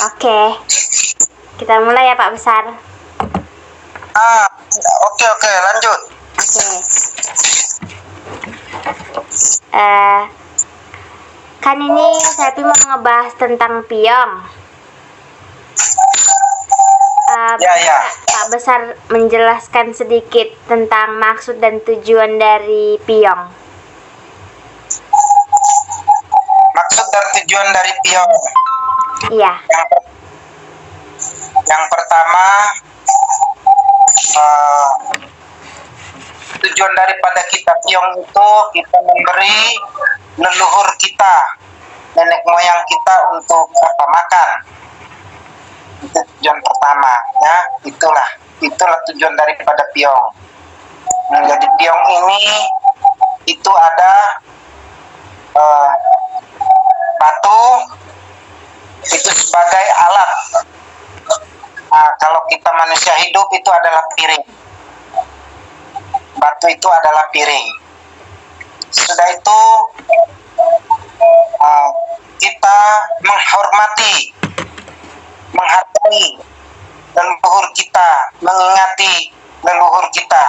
Oke, kita mulai ya Pak Besar. Oke, lanjut. Oke. Kan ini saya tuh mau ngebahas tentang piyong. Ya. Pak Besar menjelaskan sedikit tentang maksud dan tujuan dari piyong. Maksud dan tujuan dari piyong. Iya. Yang pertama, tujuan daripada kita piyong itu kita memberi leluhur kita, nenek moyang kita untuk makan. Itu tujuan pertama, ya. Itulah tujuan daripada piyong. Jadi piyong ini itu ada batu itu sebagai alat. Kalau kita manusia hidup itu adalah piring. Batu itu adalah piring. Sudah itu kita menghargai leluhur kita, mengingati leluhur kita,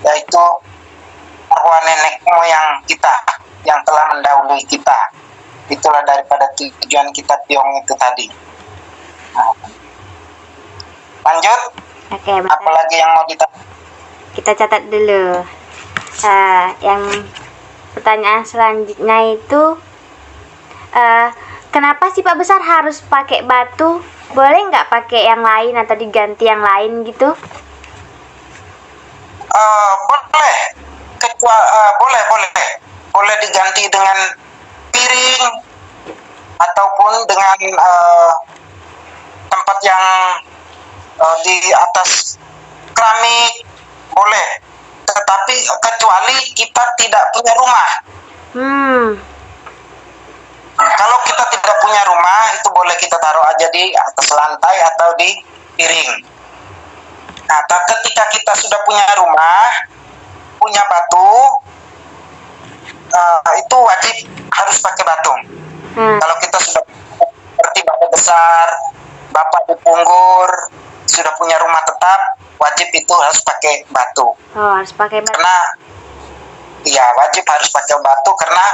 yaitu arwah nenek moyang kita yang telah mendahului kita. Itulah daripada tujuan kita piyong itu tadi. Lanjut. Oke, apalagi yang mau kita catat dulu. Yang pertanyaan selanjutnya itu kenapa sih Pak Besar harus pakai batu? Boleh nggak pakai yang lain atau diganti yang lain gitu? Boleh. Boleh diganti dengan piring ataupun dengan tempat yang di atas keramik, boleh. Tetapi kecuali kita tidak punya rumah. Kalau kita tidak punya rumah, itu boleh kita taruh aja di atas lantai atau di piring. Nah, ketika kita sudah punya rumah, punya batu, itu wajib harus pakai batu. Kalau kita sudah seperti bapak besar, bapak di Punggur, sudah punya rumah tetap, wajib itu harus pakai batu. Harus pakai batu. Karena wajib harus pakai batu karena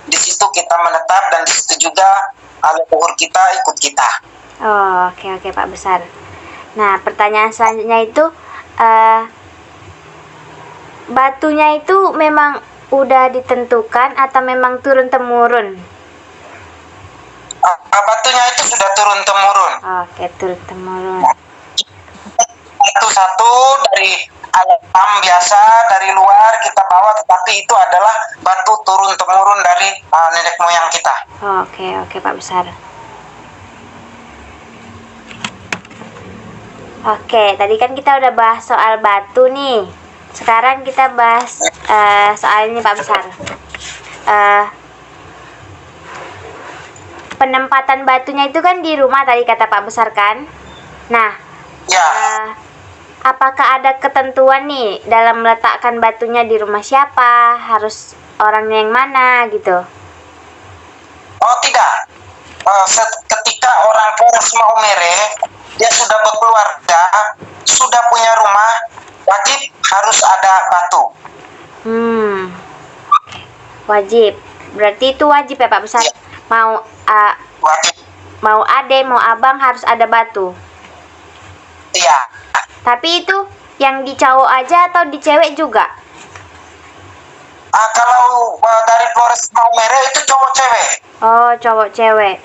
di situ kita menetap dan di situ juga leluhur kita ikut kita. Oke Pak Besar. Nah, pertanyaan selanjutnya itu batunya itu memang udah ditentukan atau memang turun temurun? Batunya itu sudah turun temurun. Oke, turun temurun. Satu dari alam biasa, dari luar kita bawa, tetapi itu adalah batu turun temurun dari nenek moyang kita. Oke Pak Besar. Oke, tadi kan kita udah bahas soal batu nih. Sekarang kita bahas soal ini Pak Besar. Penempatan batunya itu kan di rumah tadi kata Pak Besar kan. Nah, apakah ada ketentuan nih dalam meletakkan batunya di rumah siapa? Harus orangnya yang mana gitu? Tidak. Ketika orang Polres Maumere dia sudah berkeluarga, sudah punya rumah, wajib harus ada batu. Wajib. Berarti itu wajib ya Pak Besar. Wajib. Mau ade, mau abang harus ada batu. Iya. Tapi itu yang di cowok aja atau di cewek juga? Kalau dari Polres Maumere itu cowok cewek. Cowok cewek.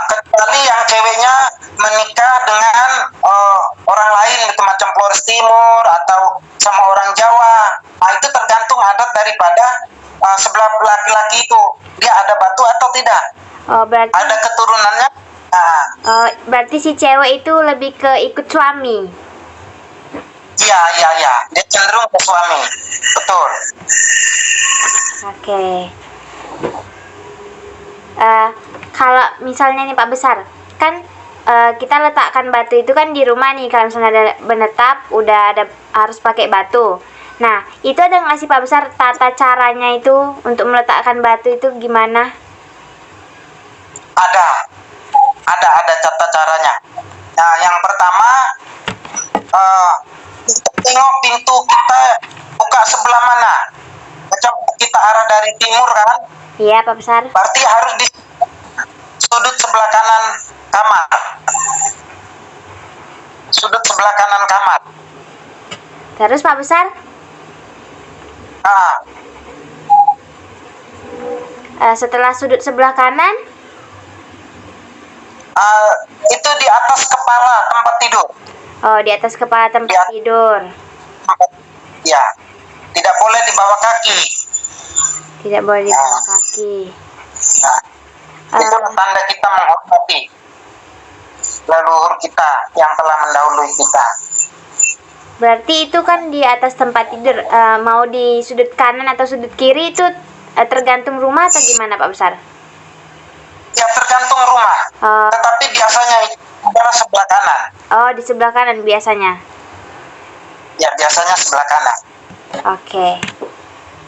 Kecuali yang ceweknya menikah dengan orang lain gitu, macam Flores Timur atau sama orang Jawa. Itu tergantung adat daripada sebelah laki-laki itu, dia ada batu atau tidak. Berarti ada keturunannya. Berarti si cewek itu lebih ke ikut suami. Iya, dia cenderung ke suami. Betul. Oke. Kalau misalnya nih Pak Besar, kan kita letakkan batu itu kan di rumah nih, kalau misalnya ada menetap udah ada harus pakai batu. Nah, itu ada nggak sih Pak Besar tata caranya itu untuk meletakkan batu itu gimana? Ada tata caranya. Nah, yang pertama, kita tengok pintu kita buka sebelah mana. Macam kita arah dari timur kan, Iya, Pak Besar. berarti harus di sudut sebelah kanan kamar. Sudut sebelah kanan kamar. Terus Pak Besar, Nah, setelah sudut sebelah kanan, itu di atas kepala tempat tidur. oh di atas kepala tempat Iya. tidur. Ya, tidak boleh di bawah kaki. Tidak boleh di bawah kaki. Nah, itu tanda kita menghormati leluhur kita yang telah mendahului kita. Berarti itu kan di atas tempat tidur. Mau di sudut kanan atau sudut kiri itu tergantung rumah atau gimana Pak Besar? Ya, tergantung rumah. Oh, Tetapi biasanya itu adalah sebelah kanan. oh di sebelah kanan biasanya. Ya, biasanya sebelah kanan. Oke.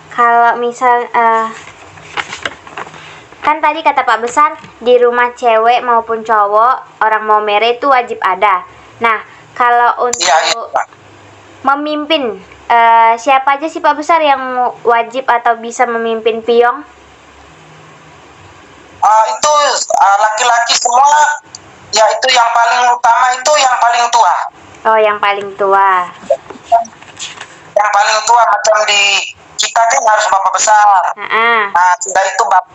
Kalau misal kan tadi kata Pak Besar di rumah cewek maupun cowok orang mau mere itu wajib ada. Nah, kalau untuk Ya, itu. memimpin siapa aja sih Pak Besar yang wajib atau bisa memimpin piong? Itu laki-laki semua. Ya, itu yang paling utama itu yang paling tua. Oh, yang paling tua. Yang paling tua macam di kita kan harus bapak besar. Nah, sudah itu bapak.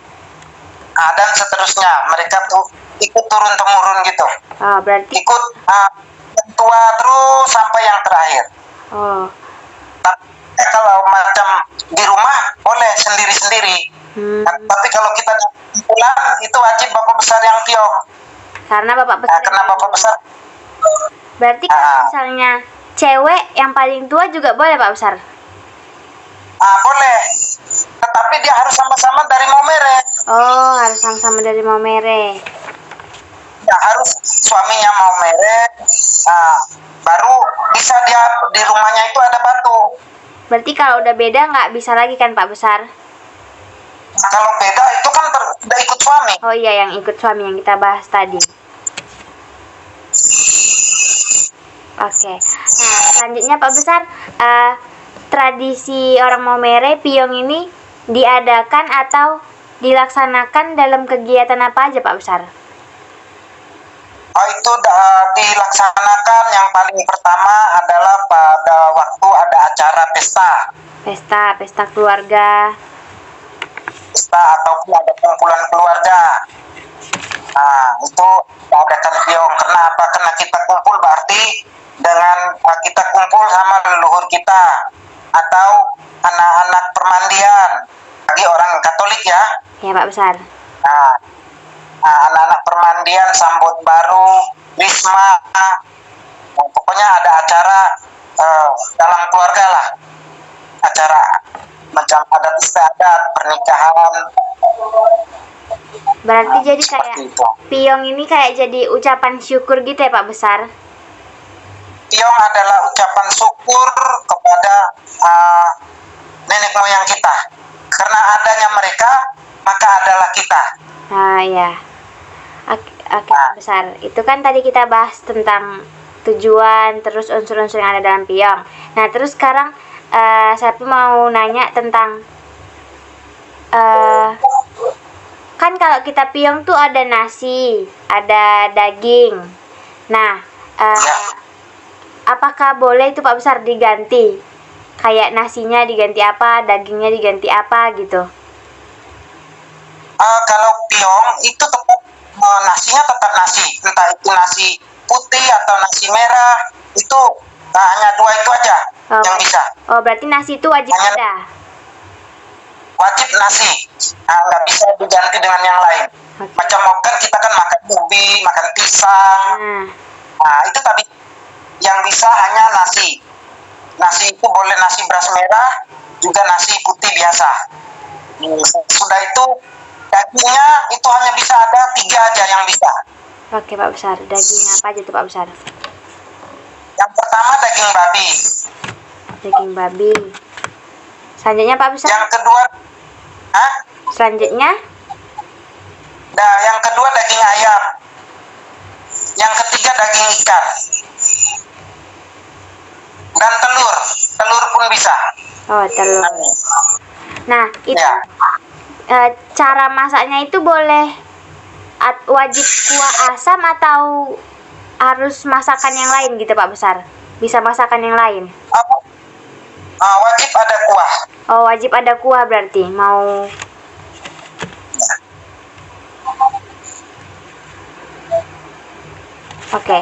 Dan seterusnya mereka tuh ikut turun temurun gitu. Oh, berarti Ikut yang tua terus sampai yang terakhir. oh. Kalau macam di rumah boleh sendiri-sendiri. Tapi kalau kita pulang itu wajib bapak besar yang piong. Karena Bapak Besar. Karena bapak besar. Berarti kalau misalnya cewek yang paling tua juga boleh Pak Besar? Boleh. Tetapi dia harus sama-sama dari Maumere. Oh, harus sama-sama dari Maumere. Ya, harus suaminya Maumere. Baru bisa dia di rumahnya itu ada batu. Berarti kalau udah beda nggak bisa lagi kan Pak Besar? Kalau beda itu kan udah ikut suami. Oh iya, yang ikut suami yang kita bahas tadi. Oke. Nah, selanjutnya Pak Besar, tradisi orang Maumere piong ini diadakan atau dilaksanakan dalam kegiatan apa aja Pak Besar? Itu dilaksanakan yang paling pertama adalah pada waktu ada acara Pesta keluarga. Pesta ataupun ada kumpulan keluarga. Itu diadakan piong. Karena apa? Karena kita kumpul berarti dengan kita kumpul sama leluhur kita atau anak-anak permandian bagi orang Katolik ya. Ya Pak Besar. Anak-anak permandian, sambut baru, wisma, pokoknya ada acara dalam keluarga lah, acara macam adat istiadat, pernikahan. Berarti jadi kayak Itu. piong ini kayak jadi ucapan syukur gitu ya Pak Besar? Piong adalah ucapan syukur kepada nenek moyang kita. Karena adanya mereka, maka adalah kita. Ya. Oke, Pak Besar. Itu kan tadi kita bahas tentang tujuan, terus unsur-unsur yang ada dalam piong. Nah, terus sekarang saya mau nanya tentang kan kalau kita piong tuh ada nasi, ada daging. Nah, apakah boleh itu Pak Besar diganti? Kayak nasinya diganti apa, dagingnya diganti apa gitu? Kalau piong itu tetap nasinya tetap nasi, entah itu nasi putih atau nasi merah, itu hanya dua itu aja yang bisa. Oh, berarti nasi itu wajib ada? Wajib nasi, nggak bisa diganti dengan yang lain. Macam kan kita kan makan ubi, makan pisang, itu tadi yang bisa hanya nasi. Nasi itu boleh nasi beras merah, juga nasi putih biasa. Sudah itu dagingnya itu hanya bisa ada 3 aja yang bisa. Oke Pak Besar, daging apa aja tuh Pak Besar? Yang pertama daging babi. Daging babi. Selanjutnya Pak Besar? Yang kedua, Selanjutnya? yang kedua daging ayam. Yang ketiga daging ikan. Dan telur. Telur pun bisa. Oh, telur. Nah, itu Ya. cara masaknya itu boleh wajib kuah asam atau harus masakan yang lain gitu Pak Besar? Bisa masakan yang lain? Wajib ada kuah. Oh, wajib ada kuah berarti mau. Oke.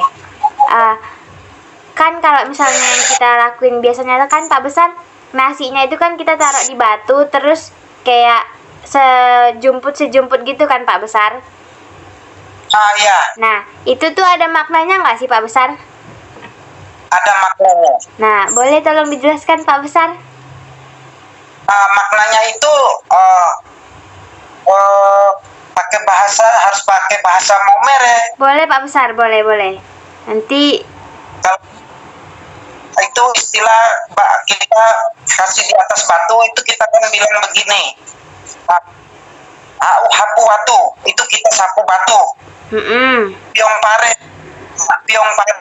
Kan kalau misalnya yang kita lakuin biasanya kan Pak Besar, nasinya itu kan kita taruh di batu terus kayak sejumput gitu kan Pak Besar. Iya. Nah, itu tuh ada maknanya nggak sih Pak Besar? Ada maknanya. Nah, boleh tolong dijelaskan Pak Besar? Maknanya itu harus pakai bahasa Momer ya. Boleh Pak Besar, boleh. Nanti itu istilah kita kasih di atas batu itu kita kan bilang begini. Hapu batu itu kita sapu batu. Piong pare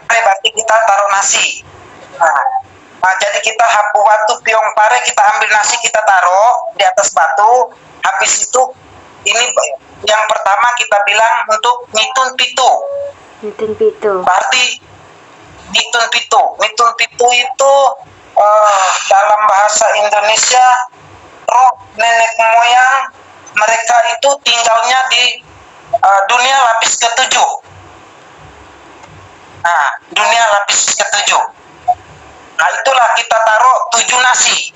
berarti kita taruh nasi. Nah, jadi kita hapu batu piong pare, kita ambil nasi kita taruh di atas batu. Habis itu ini yang pertama kita bilang untuk nitun pitu. Berarti nitun pitu itu dalam bahasa Indonesia roh nenek moyang mereka itu tinggalnya di dunia lapis ketujuh. Nah, dunia lapis ketujuh. Nah, itulah kita taruh 7 nasi.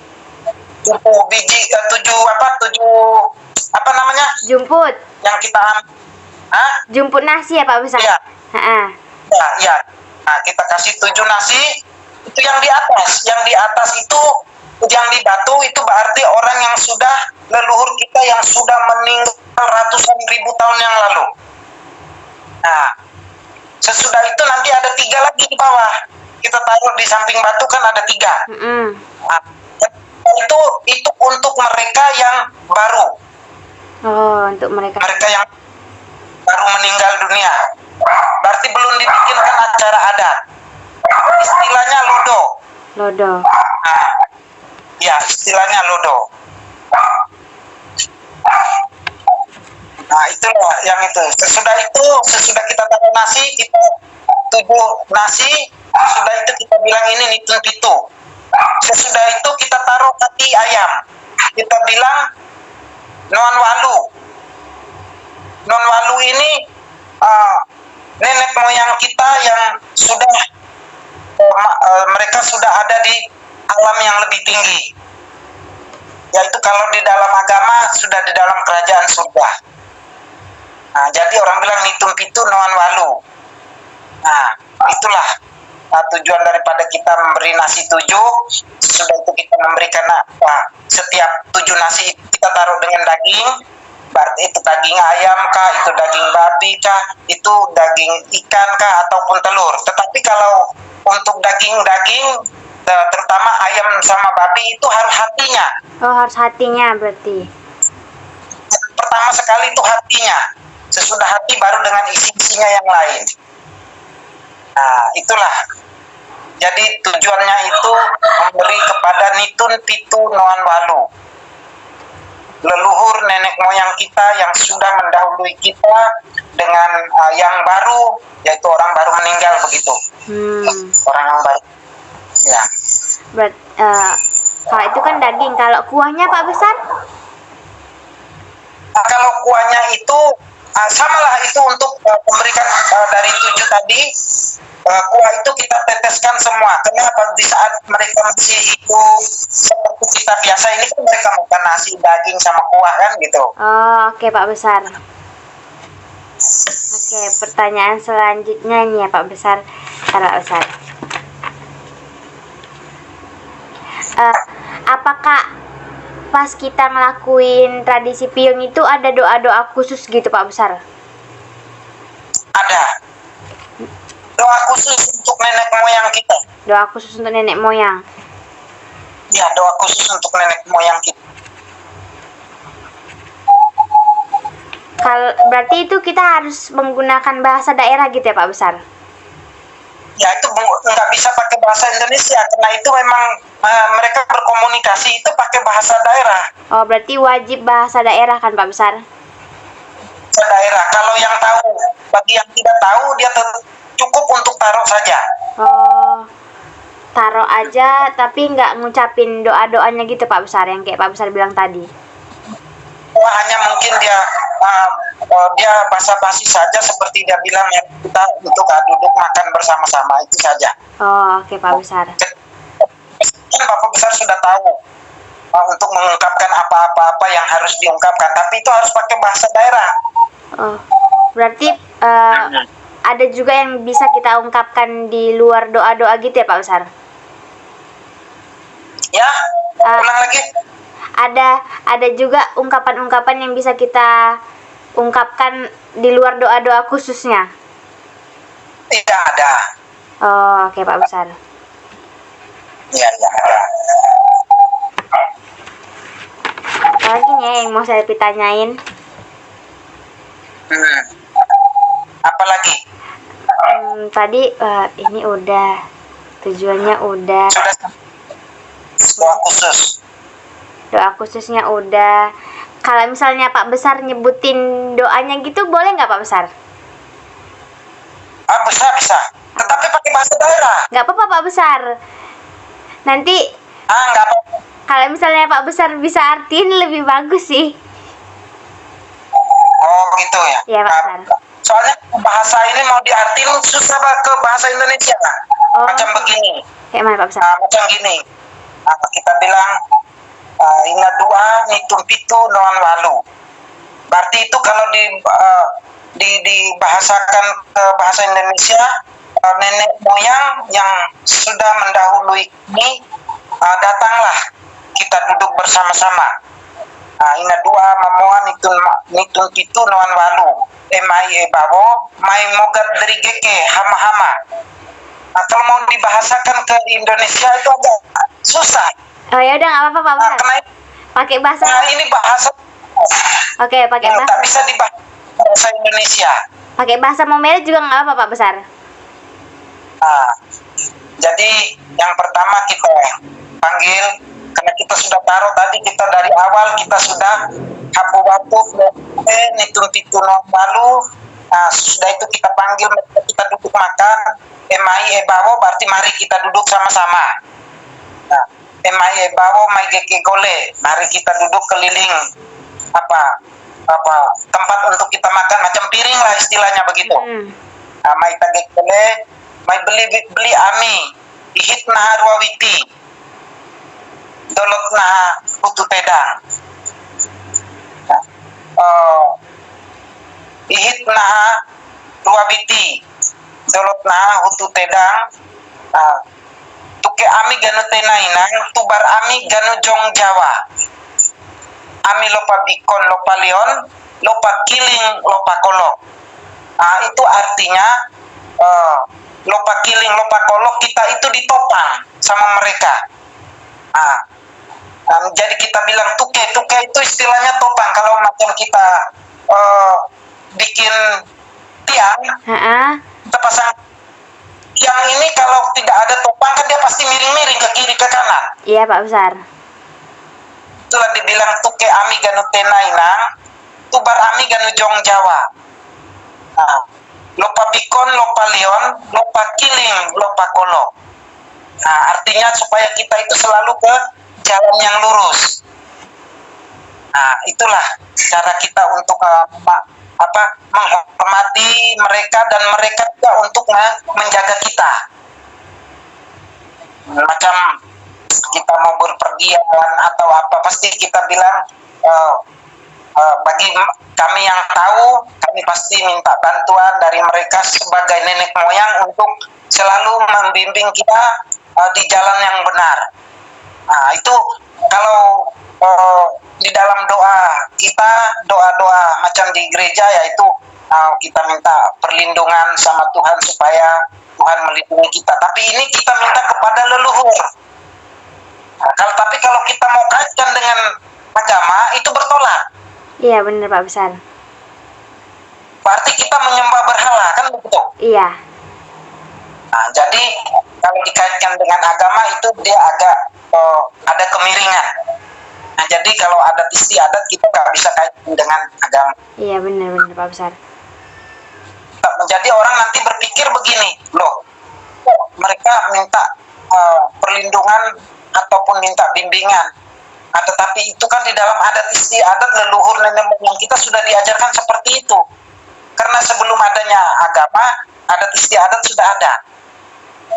7 biji, 7 apa namanya? Jumput. Yang kita Jumput nasi ya Pak Besar? Iya. Ya. Nah, kita kasih 7 nasi. Itu yang di atas. Yang di atas itu, yang di batu itu berarti orang yang sudah, leluhur kita yang sudah meninggal ratusan ribu tahun yang lalu. Nah, sesudah itu nanti ada 3 lagi di bawah. Kita taruh di samping batu kan ada 3. Nah, itu untuk mereka yang baru. Oh, untuk mereka yang baru meninggal dunia. Berarti belum dibikinkan acara adat. Istilahnya lodo. Nah, ya istilahnya lodo. Nah, itulah yang itu. Sesudah kita taruh nasi, kita 7 nasi. Sesudah itu kita bilang ini nitun pitu. Sesudah itu kita taruh kaki ayam. Kita bilang non walu. Non walu ini nenek moyang kita yang sudah mereka sudah ada di alam yang lebih tinggi. Yaitu kalau di dalam agama sudah di dalam kerajaan surga. Nah, jadi orang bilang nitun pitu non walu. Nah, itulah tujuan daripada kita memberi nasi 7. Sesudah itu kita memberikan setiap 7 nasi kita taruh dengan daging. Berarti itu daging ayam kah, itu daging babi kah, itu daging ikan kah, ataupun telur. Tetapi kalau untuk daging-daging, terutama ayam sama babi itu harus hatinya. Oh, harus hatinya berarti. Pertama sekali itu hatinya. Sesudah hati baru dengan isi-isinya yang lain. Nah, itulah. Jadi tujuannya itu memberi kepada nitun pitu noan walu. Leluhur nenek moyang kita yang sudah mendahului kita dengan yang baru, yaitu orang baru meninggal begitu. Orang yang baru. Ya. Kalau itu kan daging. Kalau kuahnya Pak Besar? Kalau kuahnya itu samalah itu untuk memberikan dari 7 tadi. Kuah itu kita teteskan semua. Kenapa? Di saat mereka masih hidup seperti kita biasa ini kan mereka makan nasi, daging sama kuah kan gitu. Oh, oke Pak Besar. Oke, pertanyaan selanjutnya nih ya Pak Besar. Pak Besar. Apakah pas kita ngelakuin tradisi piung itu ada doa-doa khusus gitu Pak Besar? Ada. Doa khusus untuk nenek moyang kita. Doa khusus untuk nenek moyang. Ya, doa khusus untuk nenek moyang kita. Berarti itu kita harus menggunakan bahasa daerah gitu ya Pak Besar? Ya itu nggak bisa pakai bahasa Indonesia karena itu memang mereka berkomunikasi itu pakai bahasa daerah. Oh, berarti wajib bahasa daerah kan Pak Besar? Bahasa daerah. Kalau yang tahu, bagi yang tidak tahu dia cukup untuk taruh saja. Oh, taruh aja tapi nggak ngucapin doa-doanya gitu Pak Besar, yang kayak Pak Besar bilang tadi. Hanya mungkin dia basa-basi saja seperti dia bilang ya, kita untuk duduk makan bersama-sama itu saja. Oh, oke Pak Besar. Bapak Besar sudah tahu untuk mengungkapkan apa-apa yang harus diungkapkan, tapi itu harus pakai bahasa daerah. Oh, berarti ada juga yang bisa kita ungkapkan di luar doa-doa gitu ya Pak Besar? Ya, ulang lagi. Ada juga ungkapan-ungkapan yang bisa kita ungkapkan di luar doa-doa khususnya? Tidak ada. Oh, oke Pak Besar. Ya, ada. Apa lagi nih yang mau saya ditanyain? Apa lagi? Tadi ini udah, tujuannya udah, Doa khusus. doa khususnya udah. Kalau misalnya Pak Besar nyebutin doanya gitu boleh nggak Pak Besar? Bisa. Tetapi pakai bahasa daerah. Nggak apa-apa Pak Besar. Nanti Nggak apa-apa. kalau misalnya Pak Besar bisa artiin lebih bagus sih. Oh gitu ya. Iya Pak Besar. Soalnya bahasa ini mau diartiin susah ke bahasa Indonesia. Oh. Macam begini. Kayak mana Pak Besar? Macam gini. Kita bilang inna dua nitum pitu noan walu. Berarti itu kalau dibahasakan ke bahasa Indonesia, nenek moyang yang sudah mendahului ini datanglah kita duduk bersama-sama. Ina dua mamoa nitun pitu noan walu. Emai ebawo mai mogat dari geke hama-hama. Kalau mau dibahasakan ke Indonesia itu agak susah. Oh ya udah nggak apa-apa Pak Besar. Pakai bahasa. Ini bahasa. Oke, pakai bahasa. Tak bisa bahasa Indonesia. Pakai bahasa Momere juga nggak apa-apa Pak Besar. Jadi yang pertama kita panggil, karena kita sudah taruh tadi, kita dari awal kita sudah hapu watu nitun pitu lalu. Sudah itu kita panggil, kita duduk makan. Emai ebawo berarti mari kita duduk sama-sama. Emai ebawo mai geke gole, mari kita duduk keliling tempat untuk kita makan, macam piring lah istilahnya begitu. Mai tage gole, mai beli ami, ihit nah ruawiti, dolot nah putu tedang. Ihit nah ruawiti, dolot nah hutu tedang. Tuke ami ganu tenainang, tubar ami ganu jong Jawa. Ami lopa bikon, lopa leon, lopa kiling, lopa kolok. Itu artinya lopa kiling, lopa kolok kita itu ditopang sama mereka. Jadi kita bilang tuke itu istilahnya topang. Kalau macam kita bikin tiang, kita pasang tiang ini, kalau tidak ada topang kan dia pasti miring-miring ke kiri ke kanan. Iya Pak Besar. Itulah dibilang tuke ami ganu tenainang, tubar ami ganu jong Jawa. Lopa bikon, lopa leon, lopa kiling, lopa kolok. Artinya supaya kita itu selalu ke jalan yang lurus. Itulah cara kita untuk menghormati mereka, dan mereka juga untuk menjaga kita. Macam kita mau berpergian atau apa, pasti kita bilang bagi kami yang tahu, kami pasti minta bantuan dari mereka sebagai nenek moyang untuk selalu membimbing kita di jalan yang benar. Itu kalau di dalam doa kita, doa-doa macam di gereja, yaitu kita minta perlindungan sama Tuhan supaya Tuhan melindungi kita. Tapi ini kita minta kepada leluhur. Tapi kalau kita mau kaitkan dengan agama, itu bertolak. Iya benar Pak Besar. berarti kita menyembah berhala, kan begitu? Iya. Nah, jadi kalau dikaitkan dengan agama itu dia agak ada kemiringan. Nah, jadi kalau adat istiadat kita nggak bisa kaitkan dengan agama. Iya, benar Pak Besar. Jadi orang nanti berpikir begini, loh, mereka minta perlindungan ataupun minta bimbingan. Nah, tetapi itu kan di dalam adat istiadat leluhur nenek moyang kita sudah diajarkan seperti itu. Karena sebelum adanya agama, adat istiadat sudah ada.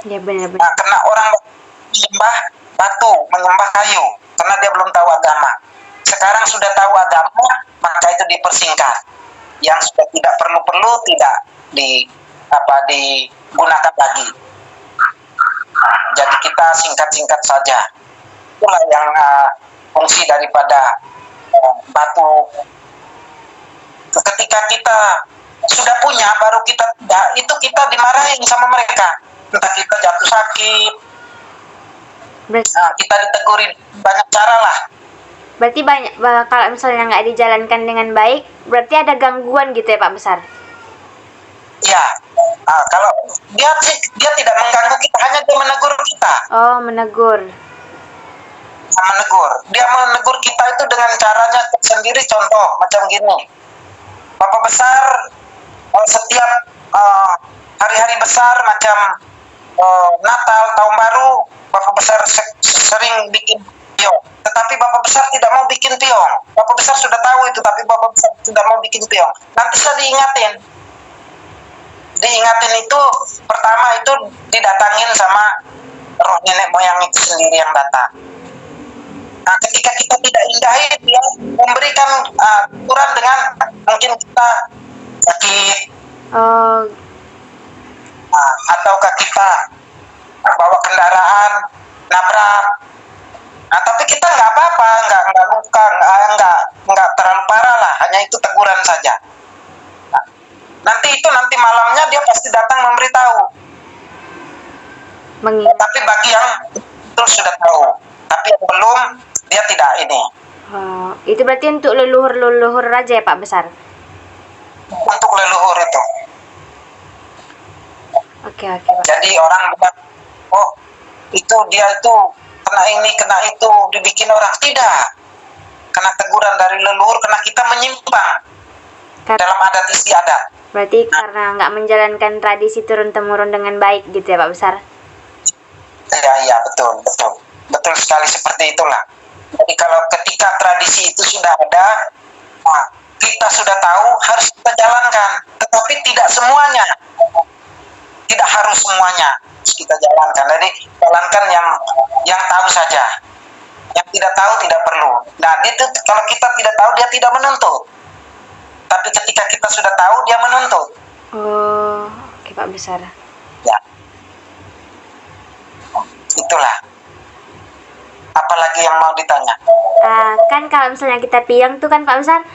Iya, benar. Nah, karena orang menyembah batu, menyembah kayu, karena dia belum tahu agama. Sekarang sudah tahu agama, maka itu dipersingkat. Yang sudah tidak perlu tidak digunakan lagi. Jadi kita singkat-singkat saja. Itulah yang fungsi daripada batu. Ketika kita sudah punya, baru kita tidak, itu kita dimarahin sama mereka. Entah kita jatuh sakit, kita ditegurin banyak cara lah. Berarti banyak, kalau misalnya nggak dijalankan dengan baik, berarti ada gangguan gitu ya Pak Besar? Ya, kalau dia tidak mengganggu kita, hanya dia menegur kita. Oh, menegur. Dia menegur kita itu dengan caranya sendiri. Contoh macam gini, Bapak Besar setiap hari-hari besar macam Natal, Tahun Baru, Bapak Besar sering bikin piong. Tetapi Bapak Besar tidak mau bikin piong. Bapak Besar sudah tahu itu, tapi Bapak Besar tidak mau bikin piong. Nanti saya diingatin itu pertama itu didatangin sama roh nenek moyang itu sendiri yang datang. Nah, ketika kita tidak indahi, dia memberikan aturan dengan mungkin kita sakit, ataukah kita bawa kendaraan nabrak. Nah, tapi kita nggak apa-apa, nggak luka, nggak terlalu parah lah, hanya itu teguran saja. Nanti malamnya dia pasti datang memberitahu. Tapi bagi yang itu sudah tahu, tapi yang belum, dia tidak ini. Itu berarti untuk leluhur aja ya Pak Besar? Untuk leluhur itu. Oke Pak. Jadi orang bilang, oh itu dia itu kena ini, kena itu, dibikin orang. Tidak. Kena teguran dari leluhur, karena kita menyimpang dalam adat istiadat. Berarti karena nggak menjalankan tradisi turun-temurun dengan baik gitu ya Pak Besar? Iya, betul sekali, seperti itulah. Jadi kalau ketika tradisi itu sudah ada, kita sudah tahu, harus kita jalankan. Tetapi tidak semuanya, tidak harus semuanya kita jalankan. Jadi jalankan yang tahu saja. Yang tidak tahu tidak perlu. Nah, itu kalau kita tidak tahu, dia tidak menuntut. Tapi ketika kita sudah tahu, dia menuntut. Oke Pak Besar. Ya. Itulah. Apalagi yang mau ditanya? Kan kalau misalnya kita piang tuh kan Pak Besar,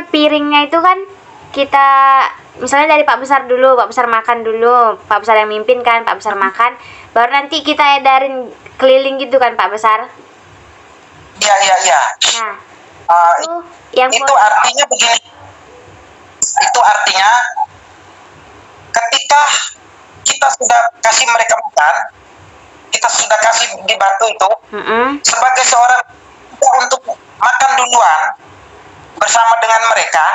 piringnya itu kan kita misalnya dari Pak Besar dulu, Pak Besar makan dulu, Pak Besar yang mimpin kan, Pak Besar makan, baru nanti kita edarin keliling gitu kan Pak Besar? Iya. Nah, itu artinya begini. Itu artinya ketika kita sudah kasih mereka makan, kita sudah kasih di batu itu, sebagai seorang untuk makan duluan bersama dengan mereka.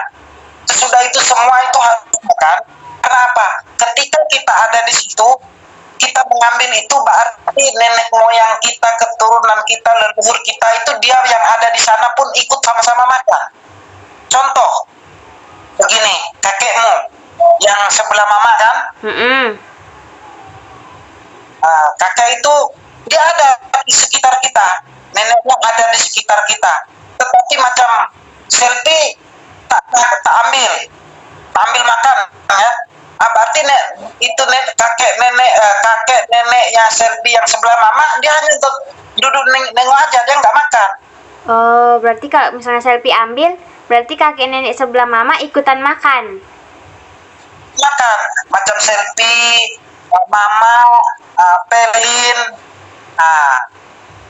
Sesudah itu semua itu harus makan. Kenapa? Ketika kita ada di situ, kita mengambil itu berarti nenek moyang kita, keturunan kita, leluhur kita itu dia yang ada di sana pun ikut sama-sama makan. Contoh, begini, kakekmu yang sebelah mama kan, kakek itu dia ada di sekitar kita, neneknya ada di sekitar kita. Tetapi macam selfie tak ambil makan, ya. Berarti kakek neneknya selfie yang sebelah mama, dia hanya untuk duduk nengok aja, dia nggak makan. Oh, berarti kalau misalnya selfie ambil, berarti kakek nenek sebelah mama ikutan makan. Makan, macam selfie, mama, pelin.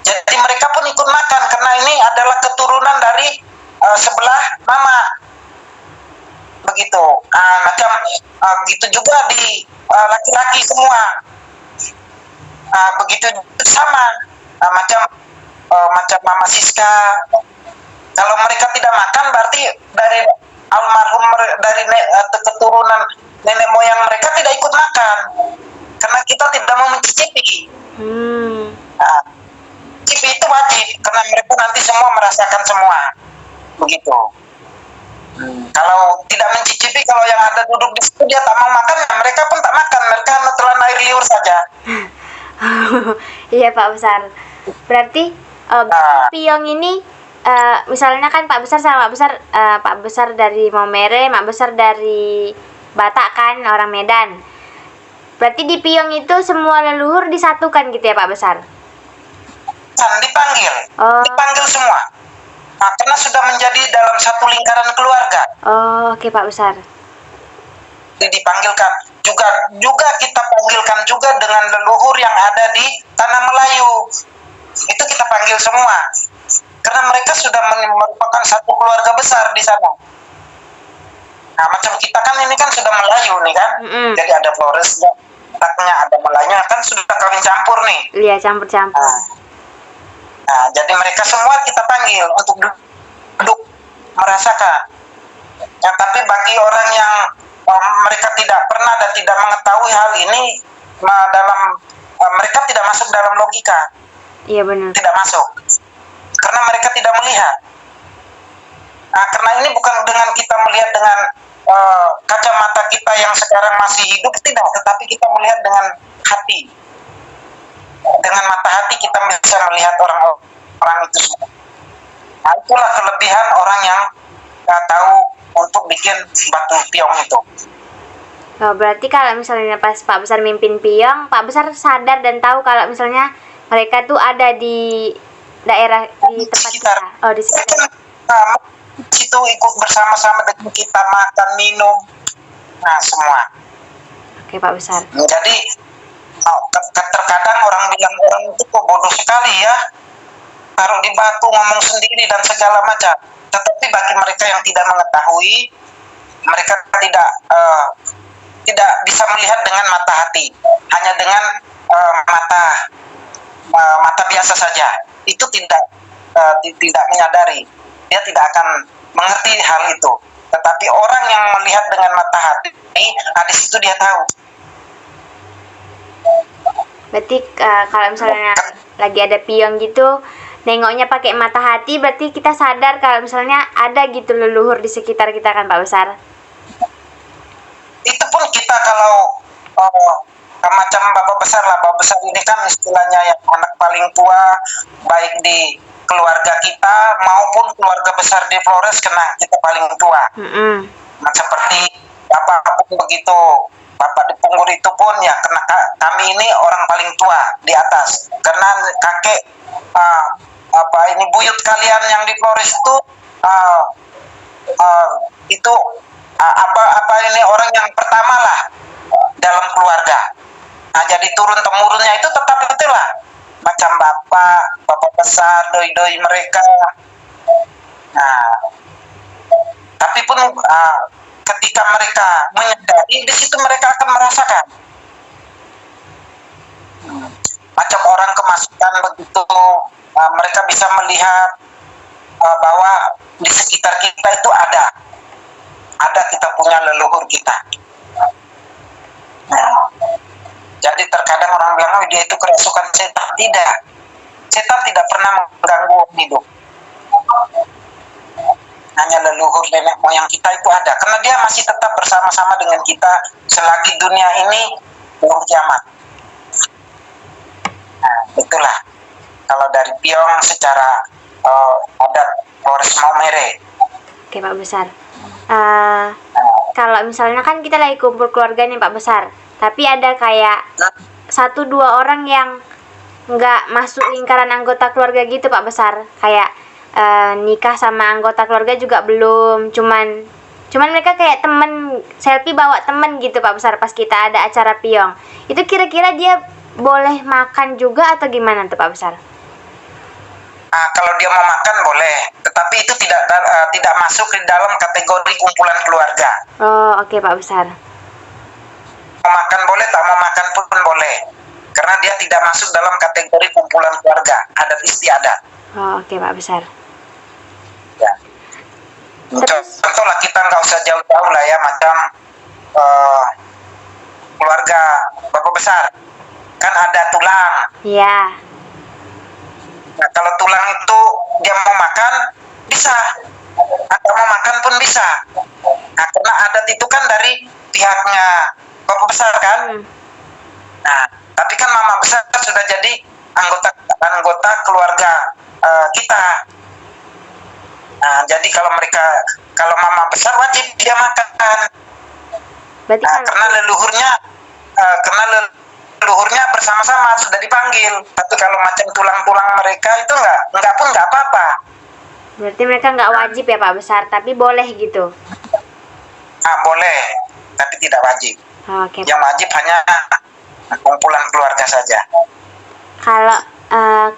Jadi mereka pun ikut makan karena ini adalah keturunan dari sebelah mama. begitu. Macam gitu juga di laki-laki semua. Begitu sama. Macam Mama Siska, kalau mereka tidak makan berarti dari almarhum dari keturunan nenek moyang mereka tidak ikut makan karena kita tidak mau mencicipi. Cicipi itu wajib karena mereka nanti semua merasakan semua, begitu. Kalau tidak mencicipi, kalau yang ada duduk di situ dia tak mau makan, mereka pun tak makan, mereka menelan air liur saja. Iya Pak Besar. Berarti Piyong ini misalnya kan Pak Besar sama Pak Besar dari Maumere, Mak Besar dari Batak kan, orang Medan. Berarti di Piyong itu semua leluhur disatukan gitu ya Pak Besar? Dipanggil semua. Karena sudah menjadi dalam satu lingkaran keluarga. Oke Pak Besar. Dipanggilkan juga kita panggilkan juga dengan leluhur yang ada di tanah Melayu. Itu kita panggil semua karena mereka sudah merupakan satu keluarga besar di sana. Nah, macam kita kan ini kan sudah Melayu nih kan, jadi ada Floresnya, Bataknya, ada Melayunya, kan sudah kawin campur nih. Iya, campur-campur. Nah, jadi mereka semua kita panggil untuk duduk merasakan. Ya, tapi bagi orang yang mereka tidak pernah dan tidak mengetahui hal ini, mereka tidak masuk dalam logika. Iya benar. Tidak masuk. Karena mereka tidak melihat. Karena ini bukan dengan kita melihat dengan kacamata kita yang sekarang masih hidup, tidak. Tetapi kita melihat dengan hati. Dengan mata hati kita bisa melihat orang itu semua. Nah, itulah kelebihan orang yang tahu untuk bikin batu Piyong itu. Berarti kalau misalnya pas Pak Besar mimpin Piyong, Pak Besar sadar dan tahu kalau misalnya mereka tuh ada di daerah di tempat sekitar. kita. Di sekitar. Situ ikut bersama-sama dengan kita makan minum, semua. Oke Pak Besar. Jadi terkadang orang bilang orang itu kok bodoh sekali ya, taruh di batu ngomong sendiri dan segala macam. Tetapi bagi mereka yang tidak mengetahui, mereka tidak bisa melihat dengan mata hati, hanya dengan mata biasa saja. Itu tidak menyadari, dia tidak akan mengerti hal itu. Tetapi orang yang melihat dengan mata hati, di situ dia tahu. Berarti kalau misalnya lagi ada Piyong gitu, nengoknya pakai mata hati, berarti kita sadar kalau misalnya ada gitu leluhur di sekitar kita kan Pak Besar. Itu pun kita kalau macam Bapak Besar ini kan istilahnya yang anak paling tua, baik di keluarga kita maupun keluarga besar di Flores, kena kita paling tua. Seperti apapun begitu, Bapak di Punggur itu pun ya kena kami ini orang paling tua di atas, karena kakek buyut kalian yang di Flores itu orang yang pertama lah dalam keluarga. Nah, jadi turun temurunnya itu tetap itulah, macam bapak besar, doi-doi mereka. Nah, tapi pun ketika mereka menyadari, di situ mereka akan merasakan. Macam orang kemasukan begitu, mereka bisa melihat bahwa di sekitar kita itu ada kita punya leluhur kita. Nah, jadi terkadang orang bilang, dia itu kerasukan setan. Tidak, setan tidak pernah mengganggu hidup. Hanya leluhur nenek moyang kita itu ada, karena dia masih tetap bersama-sama dengan kita selagi dunia ini belum kiamat. Nah, itulah kalau dari Piyong secara adat Flores Maumere. Oke Pak Besar. Kalau misalnya kan kita lagi kumpul keluarga nih Pak Besar, tapi ada kayak 1-2 orang yang nggak masuk lingkaran anggota keluarga gitu Pak Besar, kayak nikah sama anggota keluarga juga belum, cuman mereka kayak temen, selfie bawa temen gitu Pak Besar pas kita ada acara Piyong. Itu kira-kira dia boleh makan juga atau gimana tuh Pak Besar? Kalau dia mau makan boleh, tetapi itu tidak masuk di dalam kategori kumpulan keluarga. Oh, oke Pak Besar. Mau makan boleh, tak mau makan pun boleh, karena dia tidak masuk dalam kategori kumpulan keluarga, adat istiadat. Oh, oke Pak Besar. Ya. Terus? Contoh lah, kita nggak usah jauh-jauh lah ya, macam keluarga bapak besar, kan ada tulang. Iya. Nah, kalau tulang itu dia mau makan, bisa. Atau mau makan pun bisa. Nah, karena adat itu kan dari pihaknya bapak besar kan. Nah, tapi kan mama besar sudah jadi anggota keluarga kita. Nah, jadi kalau mama besar wajib dia makan. Berarti Nah, karena leluhurnya bersama-sama sudah dipanggil. Tapi kalau macam tulang-tulang mereka itu enggak pun enggak apa-apa. berarti mereka nggak wajib ya Pak Besar, tapi boleh gitu. Boleh, tapi tidak wajib. Oh, oke. Yang wajib hanya kumpulan keluarga saja. Kalau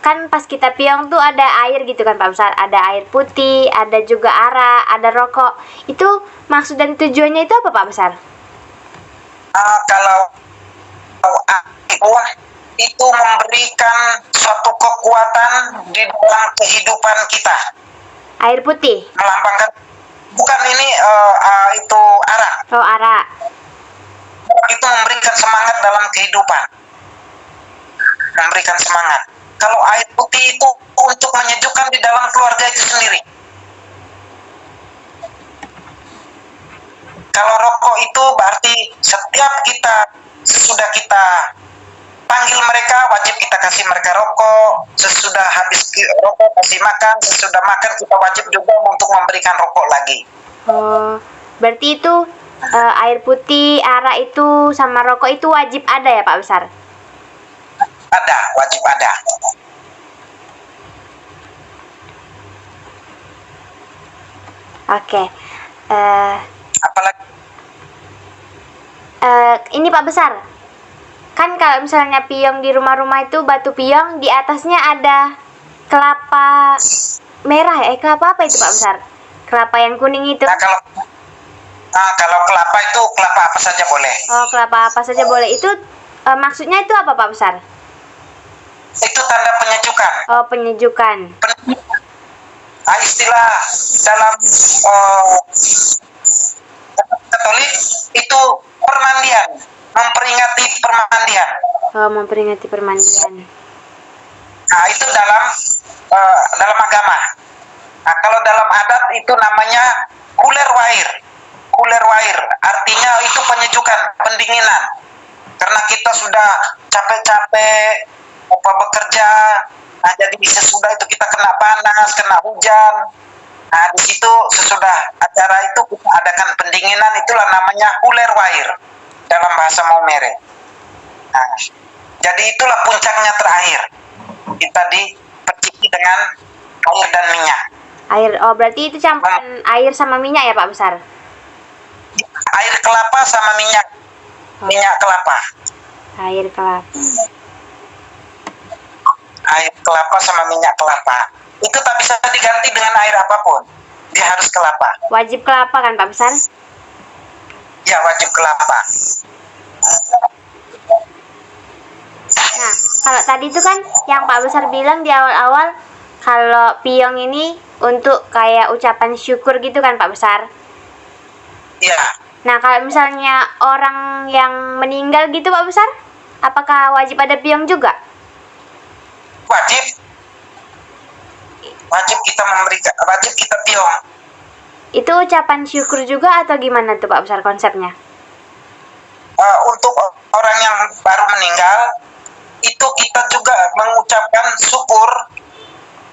kan pas kita piong tuh ada air gitu kan Pak Besar, ada air putih, ada juga arak, ada rokok. Itu maksud dan tujuannya itu apa Pak Besar? Kalau itu memberikan suatu kekuatan di dalam kehidupan kita. Air putih? Melambangkan, bukan ini itu arak. Oh, arak. Itu memberikan semangat dalam kehidupan. Memberikan semangat. Kalau air putih itu untuk menyejukkan di dalam keluarga itu sendiri. Kalau rokok itu berarti setiap sesudah kita panggil mereka, wajib kita kasih mereka rokok. Sesudah habis rokok kasih makan, sesudah makan kita wajib juga untuk memberikan rokok lagi. Oh, berarti itu air putih, arak itu sama rokok itu wajib ada ya Pak Besar? Ada, wajib ada. Oke. Apalagi Ini Pak Besar, kan kalau misalnya piong di rumah-rumah itu batu piong di atasnya ada kelapa merah ya? Kelapa apa itu Pak Besar? Kelapa yang kuning itu? Kalau kelapa itu kelapa apa saja boleh. Oh, kelapa apa saja boleh. Itu maksudnya itu apa Pak Besar? Itu tanda penyejukan. Oh, penyejukan. Istilah dalam Katolik itu permandian, memperingati permandian. Oh, memperingati permandian. Nah, itu dalam agama. Nah, kalau dalam adat itu namanya kuler wair. Kuler wair artinya itu penyejukan, pendinginan. Karena kita sudah capek-capek bekerja, nah jadi sesudah itu kita kena panas, kena hujan. Nah, di situ sesudah acara itu kita adakan pendinginan, itulah namanya kuler wair dalam bahasa Maumere. Nah, jadi itulah puncaknya terakhir. Kita diperciki dengan air dan minyak. Air, oh berarti itu campuran air sama minyak ya Pak Besar? Air kelapa sama minyak. Minyak kelapa. Air kelapa. Air kelapa sama minyak kelapa. Itu tak bisa diganti dengan air apapun. Dia harus kelapa. Wajib kelapa kan Pak Besar? Ya, wajib kelapa. Nah, kalau tadi itu kan yang Pak Besar bilang di awal-awal, kalau piong ini untuk kayak ucapan syukur gitu kan Pak Besar? Iya. Nah, kalau misalnya orang yang meninggal gitu Pak Besar, apakah wajib ada piong juga? Wajib. Wajib kita piong. Itu ucapan syukur juga atau gimana tuh Pak Besar konsepnya? Untuk orang yang baru meninggal, itu kita juga mengucapkan syukur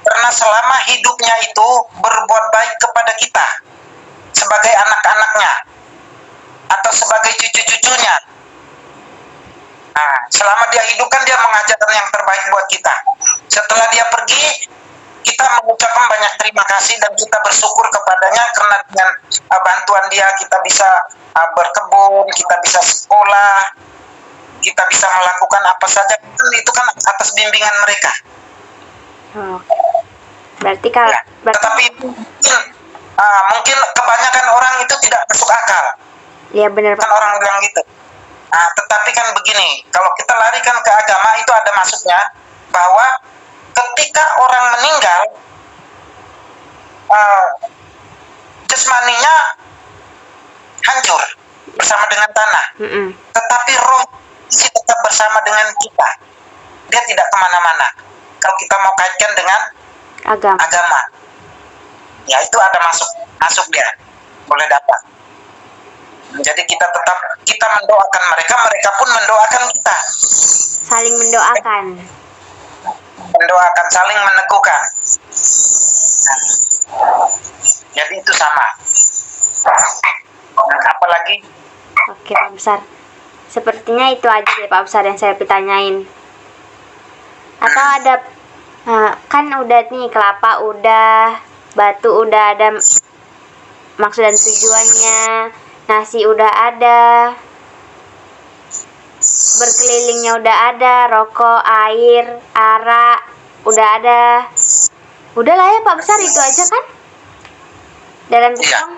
karena selama hidupnya itu berbuat baik kepada kita sebagai anak-anaknya atau sebagai cucu-cucunya. Nah, selama dia hidup kan dia mengajarkan yang terbaik buat kita. Setelah dia pergi, kita mengucapkan banyak terima kasih dan kita bersyukur kepadanya karena dengan bantuan dia kita bisa berkebun, kita bisa sekolah, kita bisa melakukan apa saja. Itu kan atas bimbingan mereka. Oh. Berarti kalau Ya. Tetapi mungkin kebanyakan orang itu tidak masuk akal. ya benar Kan Pak. orang bilang gitu. Tetapi kan begini, kalau kita larikan ke agama itu ada maksudnya bahwa ketika orang meninggal, jasmaninya hancur bersama dengan tanah, Mm-mm. tetapi roh masih tetap bersama dengan kita. Dia tidak kemana-mana. Kalau kita mau kaitkan dengan agama, ya itu ada masuk dia, boleh dapat. Jadi kita mendoakan mereka, mereka pun mendoakan kita. Saling mendoakan. Mendoakan, saling meneguhkan. Jadi itu sama. Dan apalagi? Oke Pak Besar. Sepertinya itu aja deh Pak Besar yang saya tanyain. Atau ada kan udah nih kelapa udah, batu udah ada maksud dan tujuannya, nasi udah ada, berkelilingnya udah ada, rokok, air, arak udah ada. Udah lah ya Pak Besar, itu aja kan? Dalam Iya. Jepang.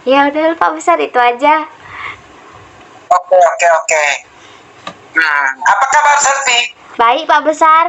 Ya udah Pak Besar, itu aja. Oke. Apa kabar Selvi? Baik Pak Besar.